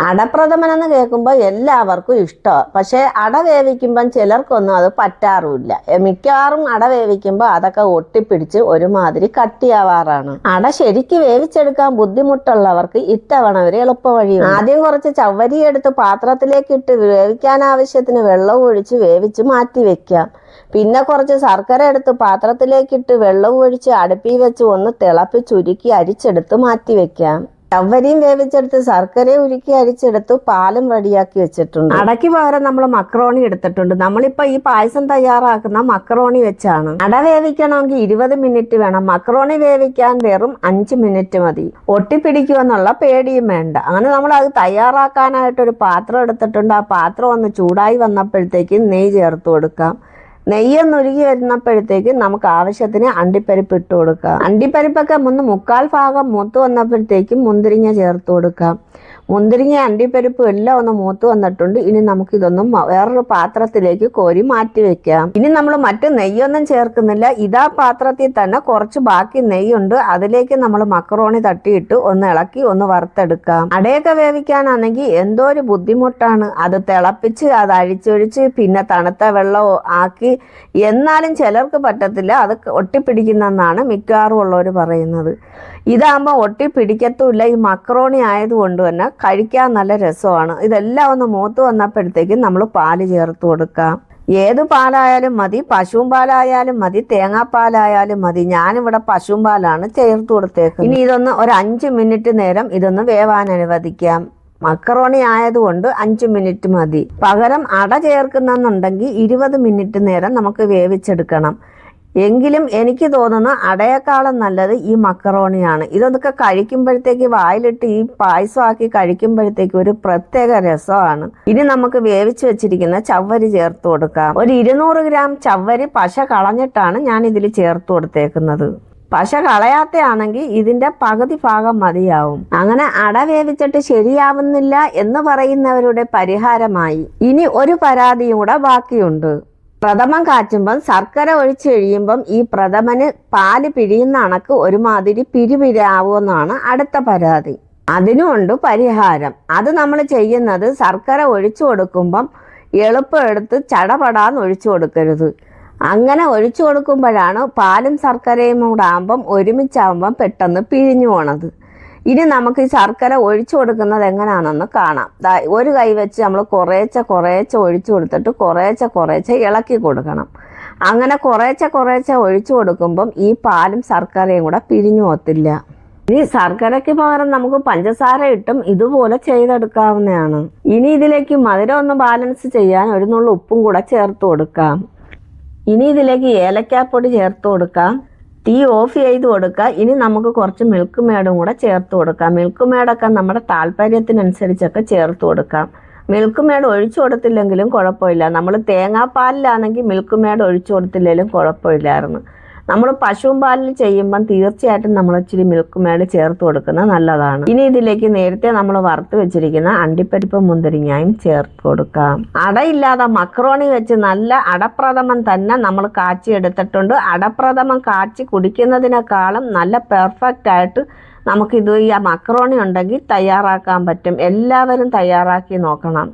അടപ്രഥമൻ എന്ന് കേൾക്കുമ്പോൾ എല്ലാവർക്കും ഇഷ്ടമാണ്. പക്ഷേ അട വേവിക്കുമ്പം ചിലർക്കൊന്നും അത് പറ്റാറുമില്ല. മിക്കവാറും അട വേവിക്കുമ്പോൾ അതൊക്കെ ഒട്ടിപ്പിടിച്ച് ഒരുമാതിരി കട്ടിയാവാറാണ്. അട ശരിക്ക് വേവിച്ചെടുക്കാൻ ബുദ്ധിമുട്ടുള്ളവർക്ക് ഇത്തവണ ഒരു എളുപ്പ വഴിയുണ്ട്. ആദ്യം കുറച്ച് ചവ്വരി എടുത്ത് പാത്രത്തിലേക്ക് ഇട്ട് വേവിക്കാൻ ആവശ്യത്തിന് വെള്ളം ഒഴിച്ച് വേവിച്ച് മാറ്റി വെക്കാം. പിന്നെ കുറച്ച് ശർക്കര എടുത്ത് പാത്രത്തിലേക്കിട്ട് വെള്ളം ഒഴിച്ച് അടുപ്പിൽ വെച്ച് ഒന്ന് തിളപ്പിച്ചുരുക്കി അരിച്ചെടുത്ത് മാറ്റി വെക്കാം. ചവ്വരിയും വേവിച്ചെടുത്ത് ശർക്കരയും ഉരുക്കി അരിച്ചെടുത്ത് പാലും റെഡിയാക്കി വെച്ചിട്ടുണ്ട്. അടയ്ക്ക് പകരം നമ്മൾ മക്രോണി എടുത്തിട്ടുണ്ട്. നമ്മളിപ്പോ ഈ പായസം തയ്യാറാക്കുന്ന മക്രോണി വെച്ചാണ്. അട വേവിക്കണമെങ്കിൽ 20 മിനിറ്റ് വേണം. മക്രോണി വേവിക്കാൻ വെറും 5 മിനിറ്റ് മതി. ഒട്ടിപ്പിടിക്കുമെന്നുള്ള പേടിയും വേണ്ട. അങ്ങനെ നമ്മൾ അത് തയ്യാറാക്കാനായിട്ടൊരു പാത്രം എടുത്തിട്ടുണ്ട്. ആ പാത്രം ഒന്ന് ചൂടായി വന്നപ്പോഴത്തേക്ക് നെയ്യ് ചേർത്ത് കൊടുക്കാം. നെയ്യൊന്നുരുകി വരുന്നപ്പോഴത്തേക്ക് നമുക്ക് ആവശ്യത്തിന് അണ്ടിപ്പരിപ്പ് ഇട്ട് കൊടുക്കാം. അണ്ടിപ്പരിപ്പൊക്കെ 1/4 ഭാഗം മൂത്ത് വന്നപ്പോഴത്തേക്കും മുന്തിരിങ്ങ ചേർത്ത് കൊടുക്കാം. മുന്തിരിങ്ങ അണ്ടിപ്പരിപ്പ് എല്ലാം ഒന്ന് മൂത്ത് വന്നിട്ടുണ്ട്. ഇനി നമുക്കിതൊന്നും വേറൊരു പാത്രത്തിലേക്ക് കോരി മാറ്റി വെക്കാം. ഇനി നമ്മൾ മറ്റ് നെയ്യൊന്നും ചേർക്കുന്നില്ല. ഇതാ പാത്രത്തിൽ തന്നെ കുറച്ച് ബാക്കി നെയ്യുണ്ട്. അതിലേക്ക് നമ്മൾ മക്രോണി തട്ടിയിട്ട് ഒന്ന് ഇളക്കി ഒന്ന് വറുത്തെടുക്കാം. അടയൊക്കെ വേവിക്കാനാണെങ്കിൽ എന്തോ ഒരു ബുദ്ധിമുട്ടാണ്. അത് തിളപ്പിച്ച് അത് അഴിച്ചൊഴിച്ച് പിന്നെ തണുത്ത വെള്ളം ആക്കി. എന്നാലും ചിലർക്ക് പറ്റത്തില്ല. അത് ഒട്ടിപ്പിടിക്കുന്നെന്നാണ് മിക്കവാറും ഉള്ളവർ പറയുന്നത്. ഇതാകുമ്പോൾ ഒട്ടിപ്പിടിക്കത്തുമില്ല. ഈ മക്രോണി ആയതുകൊണ്ട് തന്നെ കഴിക്കാൻ നല്ല രസമാണ്. ഇതെല്ലാം ഒന്ന് മൂത്ത് വന്നപ്പോഴത്തേക്കും നമ്മൾ പാല് ചേർത്ത് കൊടുക്കാം. ഏത് പാലായാലും മതി, പശുവും പാലായാലും മതി, തേങ്ങാപ്പാലായാലും മതി. ഞാനിവിടെ പശുവും പാലാണ് ചേർത്ത് കൊടുത്തേക്കുന്നത്. ഇനി ഇതൊന്ന് ഒരു 5 മിനിറ്റ് നേരം ഇതൊന്ന് വേവാൻ അനുവദിക്കാം. മക്രോണി ആയതുകൊണ്ട് 5 മിനിറ്റ് മതി. പകരം അട ചേർക്കുന്നെന്നുണ്ടെങ്കിൽ 20 മിനിറ്റ് നേരം നമുക്ക് വേവിച്ചെടുക്കണം. എങ്കിലും എനിക്ക് തോന്നുന്ന അടയേക്കാളും നല്ലത് ഈ മക്രോണിയാണ്. ഇതൊക്കെ കഴിക്കുമ്പോഴത്തേക്ക് വായിലിട്ട് ഈ പായസമാക്കി കഴിക്കുമ്പോഴത്തേക്ക് ഒരു പ്രത്യേക രസമാണ്. ഇനി നമുക്ക് വേവിച്ച് വെച്ചിരിക്കുന്ന ചവ്വരി ചേർത്ത് കൊടുക്കാം. ഒരു 200 ഗ്രാം ചവ്വരി പശ കളഞ്ഞിട്ടാണ് ഞാൻ ഇതിൽ ചേർത്ത് കൊടുത്തേക്കുന്നത്. പശ കളയാത്തയാണെങ്കിൽ ഇതിന്റെ പകുതി ഭാഗം മതിയാവും. അങ്ങനെ അട വേവിച്ചിട്ട് ശരിയാവുന്നില്ല എന്ന് പറയുന്നവരുടെ പരിഹാരമായി ഇനി ഒരു പരാതിയും കൂടെ ബാക്കിയുണ്ട്. പ്രഥമൻ കാച്ചുമ്പം ശർക്കര ഒഴിച്ച് കഴിയുമ്പം ഈ പ്രഥമന് പാല് പിരിയുന്ന കണക്ക് ഒരുമാതിരി പിരിപിരാവുമെന്നാണ് അടുത്ത പരാതി. അതിനുമുണ്ട് പരിഹാരം. അത് നമ്മൾ ചെയ്യുന്നത് ശർക്കര ഒഴിച്ചു കൊടുക്കുമ്പം എളുപ്പം എടുത്ത് ചടപടാന്ന് ഒഴിച്ചു കൊടുക്കരുത്. അങ്ങനെ ഒഴിച്ചു കൊടുക്കുമ്പോഴാണ് പാലും ശർക്കരയും കൂടെ ആകുമ്പം ഒരുമിച്ചാകുമ്പം പെട്ടെന്ന് പിഴിഞ്ഞു പോണത്. ഇനി നമുക്ക് ഈ ശർക്കര ഒഴിച്ചു കൊടുക്കുന്നത് എങ്ങനെയാണെന്ന് കാണാം. ഒരു കൈ വെച്ച് നമ്മൾ കുറേശ്ശെ ഒഴിച്ചു കൊടുത്തിട്ട് കുറേശ്ശെ ഇളക്കി കൊടുക്കണം. അങ്ങനെ കുറേശ്ശെ ഒഴിച്ചു കൊടുക്കുമ്പം ഈ പാലും ശർക്കരയും കൂടെ പിരിഞ്ഞു പോകത്തില്ല. ഇനി ശർക്കരയ്ക്ക് പകരം നമുക്ക് പഞ്ചസാര ഇട്ടും ഇതുപോലെ ചെയ്തെടുക്കാവുന്നതാണ്. ഇനി ഇതിലേക്ക് മധുരം ഒന്ന് ബാലൻസ് ചെയ്യാൻ ഒരു നുള്ളു ഉപ്പും കൂടെ ചേർത്ത് കൊടുക്കാം. ഇനി ഇതിലേക്ക് ഏലക്കാപ്പൊടി ചേർത്ത് കൊടുക്കാം. തീ ഓഫ് ചെയ്ത് കൊടുക്കുക. ഇനി നമുക്ക് കുറച്ച് മിൽക്ക് മേഡും കൂടെ ചേർത്ത് കൊടുക്കാം. മിൽക്ക് മേഡൊക്കെ നമ്മുടെ താല്പര്യത്തിനനുസരിച്ചൊക്കെ ചേർത്ത് കൊടുക്കാം. മിൽക്ക് മേഡ് ഒഴിച്ചു കൊടുത്തില്ലെങ്കിലും കുഴപ്പമില്ല. നമ്മൾ തേങ്ങാപ്പാലിലാണെങ്കിൽ മിൽക്ക് മേഡ് ഒഴിച്ചു കൊടുത്തില്ലെങ്കിലും കുഴപ്പമില്ലായിരുന്നു. നമ്മൾ പശുവും പാലിൽ ചെയ്യുമ്പം തീർച്ചയായിട്ടും നമ്മൾ ഇച്ചിരി മിൽക്ക് മേഡ് ചേർത്ത് കൊടുക്കുന്നത് നല്ലതാണ്. ഇനി ഇതിലേക്ക് നേരത്തെ നമ്മൾ വറുത്ത് വെച്ചിരിക്കുന്ന അണ്ടിപ്പരിപ്പ് മുന്തിരിങ്ങയും ചേർത്ത് കൊടുക്കാം. അടയില്ലാതെ മക്രോണി വെച്ച് നല്ല അടപ്രഥമൻ തന്നെ നമ്മൾ കാച്ചി എടുത്തിട്ടുണ്ട്. അടപ്രഥമൻ കാച്ചി കുടിക്കുന്നതിനേക്കാളും നല്ല പെർഫെക്റ്റ് ആയിട്ട് നമുക്കിത് ഈ മക്രോണി ഉണ്ടെങ്കിൽ തയ്യാറാക്കാൻ പറ്റും. എല്ലാവരും തയ്യാറാക്കി നോക്കണം.